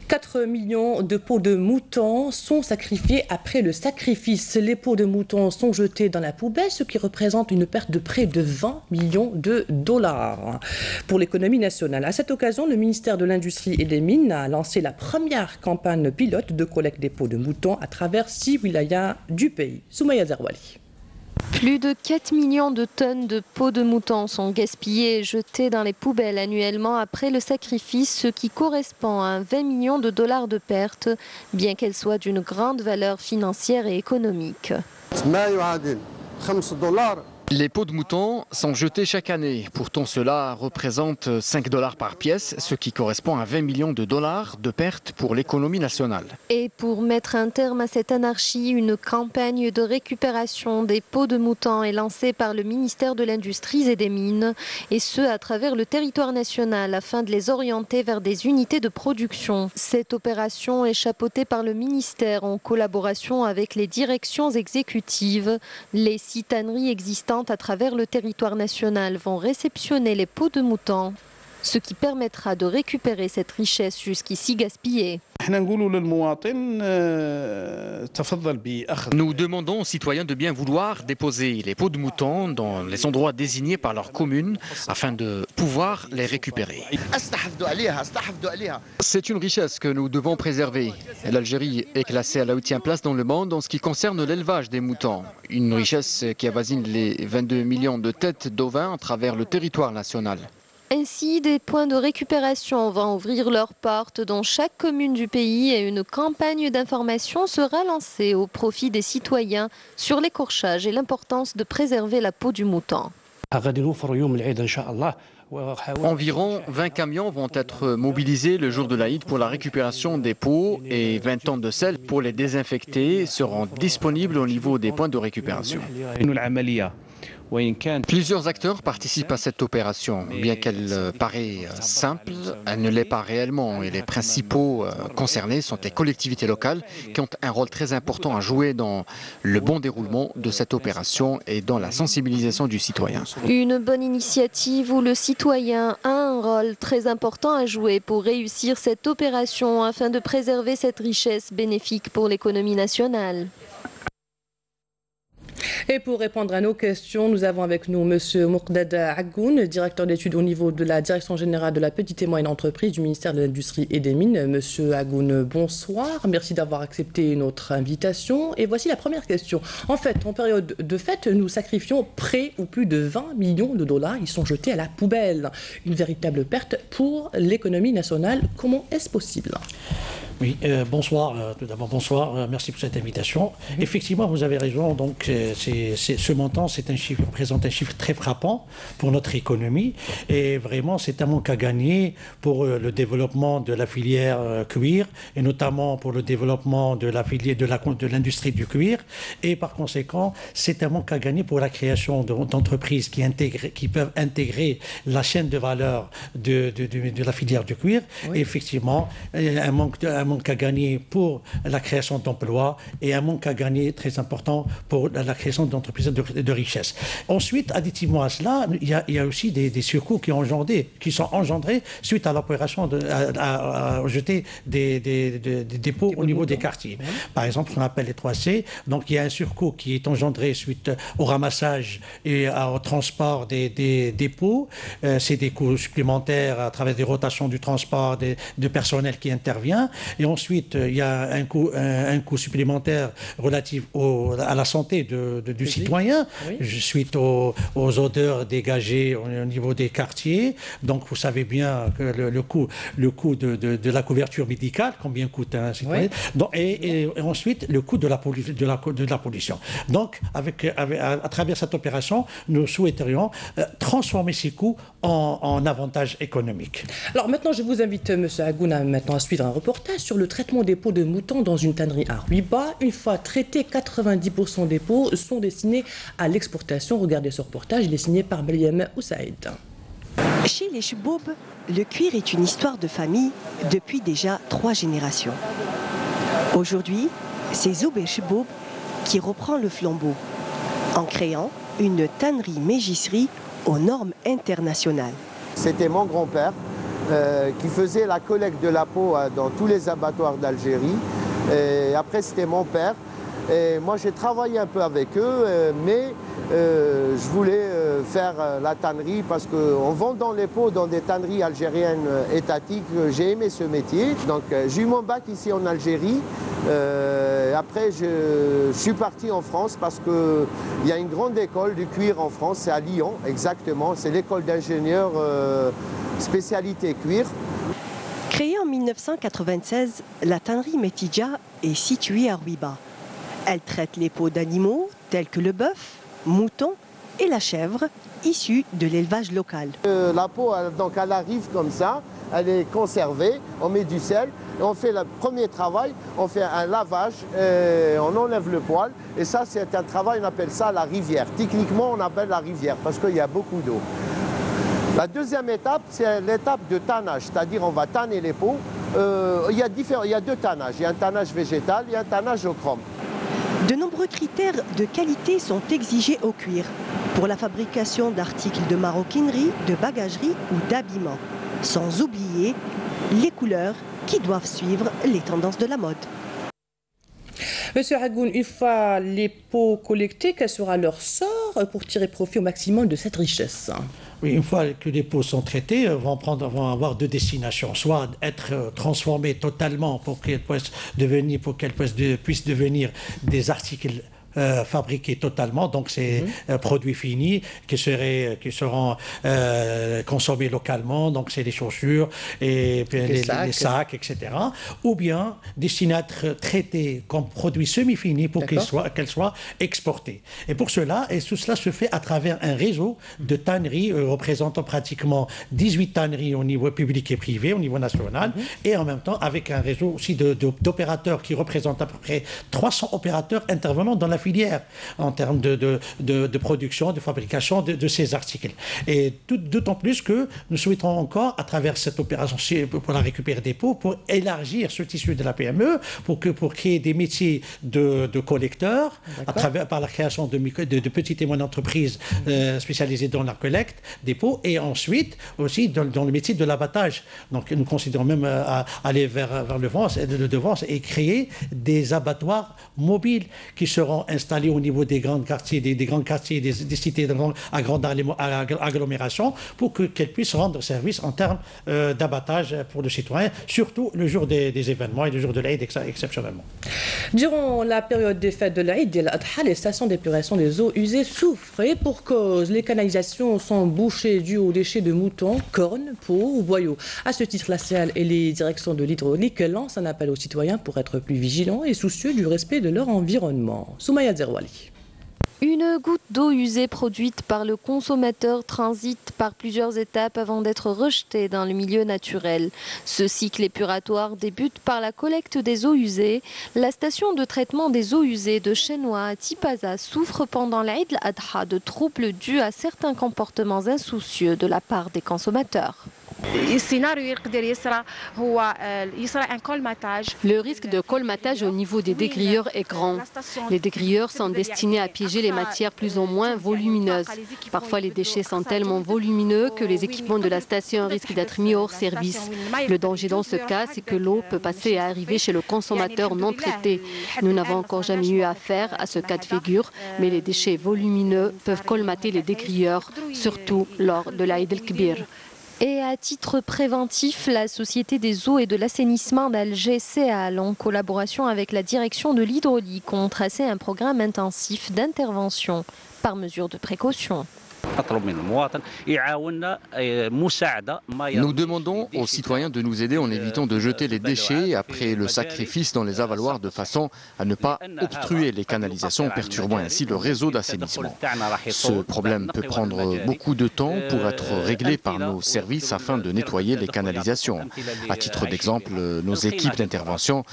4 millions de peaux de moutons sont sacrifiés après le sacrifice. Les peaux de moutons sont jetées dans la poubelle, ce qui représente une perte de près de 20 millions de dollars pour l'économie nationale. À cette occasion, le ministère de l'Industrie et des Mines a lancé la première campagne pilote de collecte des peaux de moutons à travers 6 wilayas du pays. Soumaya Zerwali. Plus de 4 millions de tonnes de peaux de mouton sont gaspillées et jetées dans les poubelles annuellement après le sacrifice, ce qui correspond à 20 millions de dollars de pertes, bien qu'elle soit d'une grande valeur financière et économique. Les peaux de mouton sont jetées chaque année. Pourtant, cela représente 5 dollars par pièce, ce qui correspond à 20 millions de dollars de pertes pour l'économie nationale. Et pour mettre un terme à cette anarchie, une campagne de récupération des peaux de mouton est lancée par le ministère de l'Industrie et des Mines, et ce à travers le territoire national afin de les orienter vers des unités de production. Cette opération est chapeautée par le ministère en collaboration avec les directions exécutives. Les 6 tanneries existantes à travers le territoire national vont réceptionner les peaux de mouton, ce qui permettra de récupérer cette richesse jusqu'ici gaspillée. Nous demandons aux citoyens de bien vouloir déposer les peaux de mouton dans les endroits désignés par leur commune afin de pouvoir les récupérer. C'est une richesse que nous devons préserver. L'Algérie est classée à la 8e place dans le monde en ce qui concerne l'élevage des moutons. Une richesse qui avoisine les 22 millions de têtes d'ovins à travers le territoire national. Ainsi, des points de récupération vont ouvrir leurs portes dans chaque commune du pays et une campagne d'information sera lancée au profit des citoyens sur l'écorchage et l'importance de préserver la peau du mouton. Environ 20 camions vont être mobilisés le jour de l'Aïd pour la récupération des peaux et 20 tonnes de sel pour les désinfecter seront disponibles au niveau des points de récupération. Plusieurs acteurs participent à cette opération. Bien qu'elle paraît simple, elle ne l'est pas réellement. Et les principaux concernés sont les collectivités locales qui ont un rôle très important à jouer dans le bon déroulement de cette opération et dans la sensibilisation du citoyen. Une bonne initiative où le citoyen a un rôle très important à jouer pour réussir cette opération afin de préserver cette richesse bénéfique pour l'économie nationale. Et pour répondre à nos questions, nous avons avec nous M. Moukdada Agoun, directeur d'études au niveau de la Direction générale de la petite et moyenne entreprise du ministère de l'Industrie et des Mines. M. Agoun, bonsoir. Merci d'avoir accepté notre invitation. Et voici la première question. En fait, en période de fête, nous sacrifions près ou plus de 20 millions de dollars. Ils sont jetés à la poubelle. Une véritable perte pour l'économie nationale. Comment est-ce possible ? Oui, bonsoir. Tout d'abord, bonsoir. Merci pour cette invitation. Effectivement, vous avez raison. Donc, ce montant, c'est un chiffre, représente un chiffre très frappant pour notre économie. Et vraiment, c'est un manque à gagner pour le développement de la filière cuir et notamment pour le développement de la filière de l'industrie du cuir. Et par conséquent, c'est un manque à gagner pour la création d'entreprises qui peuvent intégrer la chaîne de valeur de la filière du cuir. Oui. Et effectivement, un manque à gagner pour la création d'emplois et un manque à gagner très important pour la création d'entreprises de richesse. Ensuite, additivement à cela, il y a aussi des surcoûts qui sont engendrés suite à l'opération à jeter des dépôts au niveau des quartiers. Par exemple, ce qu'on appelle les 3C. Donc, il y a un surcoût qui est engendré suite au ramassage et au transport des dépôts. C'est des coûts supplémentaires à travers des rotations du transport de personnel qui intervient. Et ensuite, il y a un coût supplémentaire relatif à la santé du citoyen, suite aux odeurs dégagées au niveau des quartiers. Donc, vous savez bien que le coût de la couverture médicale, combien coûte un citoyen. Donc, et ensuite, le coût de la pollution. Donc, à travers cette opération, nous souhaiterions transformer ces coûts en avantages économiques. Alors maintenant, je vous invite, M. Agoun, à suivre un reportage sur le traitement des peaux de mouton dans une tannerie à Ruiba. Une fois traités, 90% des peaux sont destinées à l'exportation. Regardez ce reportage, il est signé par Mariam Oussaïd. Chez les Cheboub, le cuir est une histoire de famille depuis déjà 3 générations. Aujourd'hui, c'est Zoubé Cheboub qui reprend le flambeau en créant une tannerie-mégisserie aux normes internationales. C'était mon grand-père qui faisaient la collecte de la peau dans tous les abattoirs d'Algérie. Et après, c'était mon père. Et moi, j'ai travaillé un peu avec eux, mais je voulais faire la tannerie parce qu'en vendant les peaux dans des tanneries algériennes étatiques, j'ai aimé ce métier. Donc, j'ai eu mon bac ici en Algérie. Après, je suis parti en France parce qu'il y a une grande école du cuir en France, c'est à Lyon, exactement. C'est l'école d'ingénieurs spécialité cuir. Créée en 1996, la tannerie Metidja est située à Rouiba. Elle traite les peaux d'animaux tels que le bœuf, mouton et la chèvre, issus de l'élevage local. La peau, donc, elle arrive comme ça, elle est conservée, on met du sel, on fait le premier travail, on fait un lavage, on enlève le poil, et ça c'est un travail, on appelle ça la rivière. Techniquement, on appelle la rivière parce qu'il y a beaucoup d'eau. La deuxième étape, c'est l'étape de tannage, c'est-à-dire on va tanner les peaux. Il y a deux tannages, il y a un tannage végétal, il y a un tannage au chrome. De nombreux critères de qualité sont exigés au cuir pour la fabrication d'articles de maroquinerie, de bagagerie ou d'habillement. Sans oublier les couleurs qui doivent suivre les tendances de la mode. Monsieur Agoun, une fois les peaux collectées, quel sera leur sort pour tirer profit au maximum de cette richesse? Oui, une fois que les peaux sont traitées, vont avoir deux destinations. Soit être transformées totalement pour qu'elles puissent devenir des articles fabriqués totalement, donc c'est produits finis qui seront consommés localement, donc c'est les chaussures et les sacs, etc. Ou bien destinés à être traités comme produits semi-finis pour qu'elles soient exportés. Et pour cela, tout cela se fait à travers un réseau de tanneries représentant pratiquement 18 tanneries au niveau public et privé, au niveau national, et en même temps avec un réseau aussi d'opérateurs qui représentent à peu près 300 opérateurs intervenant dans la filière en termes de production, de fabrication de ces articles. Et d'autant plus que nous souhaitons encore, à travers cette opération pour la récupérer des peaux, pour élargir ce tissu de la PME, pour créer des métiers de collecteurs, par la création de petites et moyennes entreprises spécialisées dans la collecte des peaux, et ensuite aussi dans le métier de l'abattage. Donc nous considérons même aller vers le devant et créer des abattoirs mobiles qui seront installés au niveau des grands quartiers, des cités à grande agglomération, pour qu'elles puissent rendre service en termes d'abattage pour le citoyen, surtout le jour des événements et le jour de l'Aïd exceptionnellement. Durant la période des fêtes de l'Aïd et l'Adha, les stations d'épuration des eaux usées souffrent, et pour cause, les canalisations sont bouchées dues aux déchets de moutons, cornes, peaux ou boyaux. À ce titre, la CEAL et les directions de l'hydraulique lancent un appel aux citoyens pour être plus vigilants et soucieux du respect de leur environnement. Soumaya Zerwali. Une goutte d'eau usée produite par le consommateur transite par plusieurs étapes avant d'être rejetée dans le milieu naturel. Ce cycle épuratoire débute par la collecte des eaux usées. La station de traitement des eaux usées de Chenois à Tipaza souffre pendant l'Aïd al-Adha de troubles dus à certains comportements insoucieux de la part des consommateurs. Le risque de colmatage au niveau des dégrilleurs est grand. Les dégrilleurs sont destinés à piéger les matières plus ou moins volumineuses. Parfois, les déchets sont tellement volumineux que les équipements de la station risquent d'être mis hors service. Le danger dans ce cas, c'est que l'eau peut passer et arriver chez le consommateur non traité. Nous n'avons encore jamais eu affaire à ce cas de figure, mais les déchets volumineux peuvent colmater les dégrilleurs, surtout lors de l'Aïd el-Kbir. Et à titre préventif, la Société des eaux et de l'assainissement d'Alger, CEAL, en collaboration avec la direction de l'hydraulique, ont tracé un programme intensif d'intervention par mesure de précaution. Nous demandons aux citoyens de nous aider en évitant de jeter les déchets après le sacrifice dans les avaloirs de façon à ne pas obstruer les canalisations, perturbant ainsi le réseau d'assainissement. Ce problème peut prendre beaucoup de temps pour être réglé par nos services afin de nettoyer les canalisations. À titre d'exemple, nos équipes d'intervention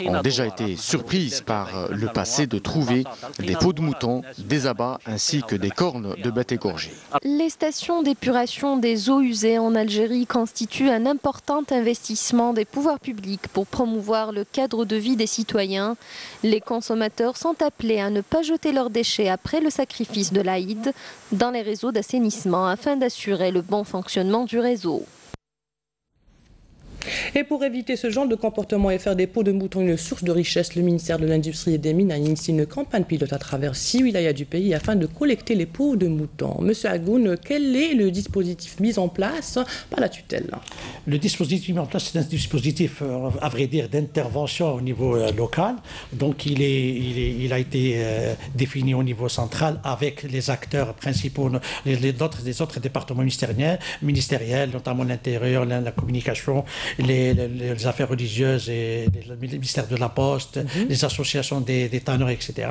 ont déjà été surprises par le passé de trouver des peaux de moutons, des abats ainsi que des cornes de bêtes égorgées. Les stations d'épuration des eaux usées en Algérie constituent un important investissement des pouvoirs publics pour promouvoir le cadre de vie des citoyens. Les consommateurs sont appelés à ne pas jeter leurs déchets après le sacrifice de l'Aïd dans les réseaux d'assainissement afin d'assurer le bon fonctionnement du réseau. Et pour éviter ce genre de comportement et faire des peaux de mouton une source de richesse, le ministère de l'Industrie et des Mines a initié une campagne pilote à travers 6 wilayas du pays afin de collecter les peaux de mouton. Monsieur Agoun, quel est le dispositif mis en place par la tutelle? Le dispositif mis en place, c'est un dispositif, à vrai dire, d'intervention au niveau local. Donc, il a été défini au niveau central avec les acteurs principaux, les autres départements ministériels, notamment l'intérieur, la communication, les affaires religieuses et le ministère de la Poste, les associations des tanneurs, etc.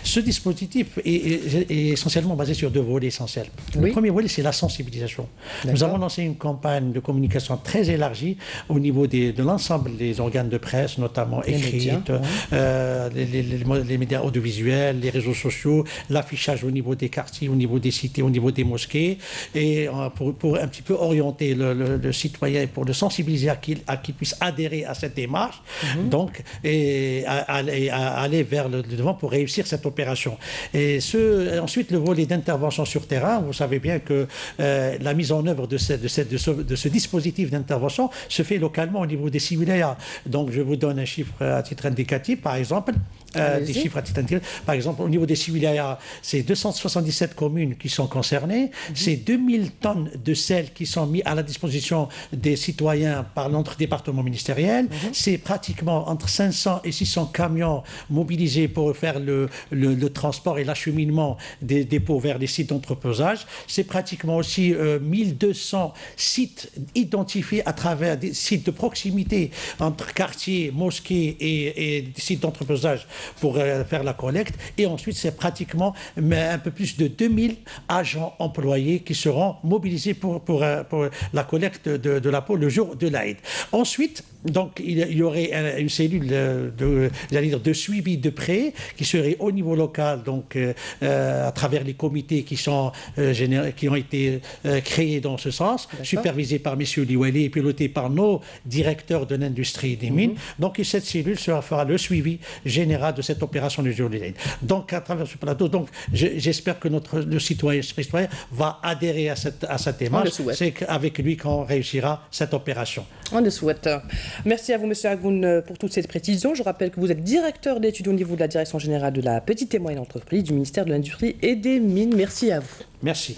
Ce dispositif est essentiellement basé sur 2 volets essentiels. Le premier volet, c'est la sensibilisation. Nous avons lancé une campagne de communication très élargie au niveau de l'ensemble des organes de presse, notamment écrites, les médias audiovisuels, les réseaux sociaux, l'affichage au niveau des quartiers, au niveau des cités, au niveau des mosquées, et pour un petit peu orienter le citoyen et pour le sensibiliser à qu'il puisse adhérer à cette démarche, donc, et aller vers le devant pour réussir cette opération. Et ensuite, le volet d'intervention sur terrain, vous savez bien que la mise en œuvre de ce dispositif d'intervention se fait localement au niveau des 6 wilayas. Donc, je vous donne un chiffre à titre indicatif, par exemple. Des chiffres à titre indicatif. Par exemple, au niveau des 6 wilayas, c'est 277 communes qui sont concernées, c'est 2000 tonnes de sel qui sont mis à la disposition des citoyens par notre département ministériel, c'est pratiquement entre 500 et 600 camions mobilisés pour faire le transport et l'acheminement des dépôts vers les sites d'entreposage, c'est pratiquement aussi 1200 sites identifiés à travers des sites de proximité entre quartiers, mosquées et sites d'entreposage pour faire la collecte. Et ensuite, c'est pratiquement un peu plus de 2000 agents employés qui seront mobilisés pour la collecte de la peau le jour de l'Aïd. Ensuite, donc, il y aurait une cellule de suivi de près qui serait au niveau local, donc à travers les comités qui ont été créés dans ce sens, supervisés par M. Liwali et pilotés par nos directeurs de l'industrie et des mines. Donc, cette cellule fera le suivi général de cette opération du jour de l'Aïd. Donc, à travers ce plateau, j'espère que le citoyen va adhérer à cette démarche. C'est avec lui qu'on réussira cette opération. On le souhaite. Merci à vous, M. Agoun, pour toutes ces précisions. Je rappelle que vous êtes directeur d'études au niveau de la Direction générale de la petite et moyenne entreprise du ministère de l'Industrie et des Mines. Merci à vous. Merci.